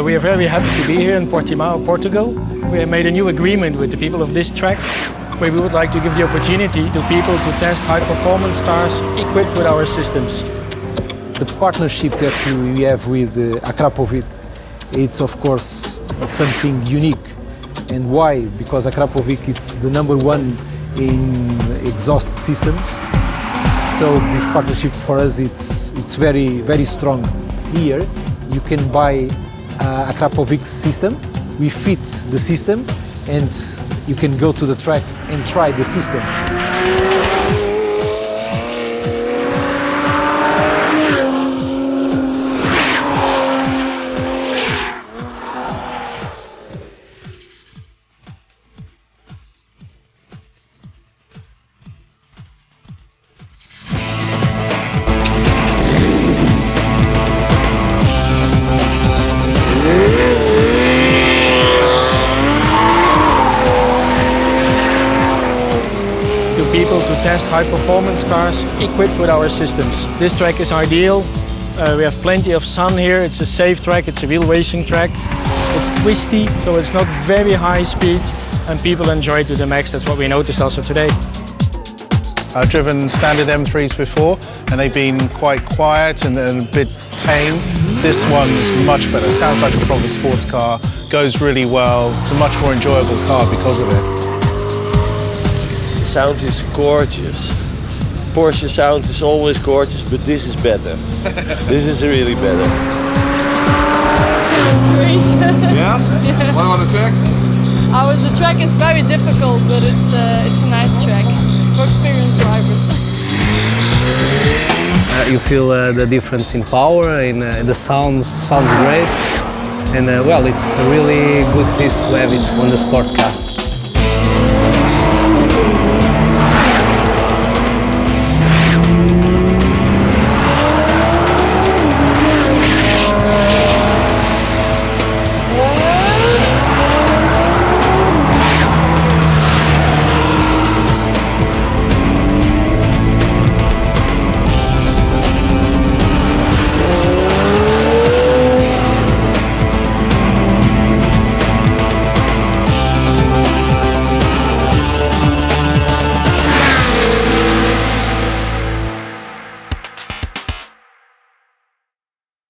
We are very happy to be here in Portimao, Portugal. We have made a new agreement with the people of this track where we would like to give the opportunity to people to test high-performance cars equipped with our systems. The partnership that we have with Akrapovič, it's of course something unique. And why? Because Akrapovič is the #1 in exhaust systems. So this partnership for us, it's very strong. Here you can buy Akrapovič system, we fit the system, and you can go to the track and try the system. People to test high-performance cars equipped with our systems. This track is ideal. We have plenty of sun here. It's a safe track. It's a real racing track. It's twisty, so it's not very high speed, and people enjoy it to the max. That's what we noticed also today. I've driven standard M3s before, and they've been quite quiet and a bit tame. This one's much better. Sounds like a proper sports car. Goes really well. It's a much more enjoyable car because of it. Sound is gorgeous. Porsche sound is always gorgeous, but this is better. This is really better. Great. Yeah? What about the track? The track is very difficult, but it's a nice track for experienced drivers. You feel the difference in power, and the sounds great, and well, it's a really good piece to have it on the sport car.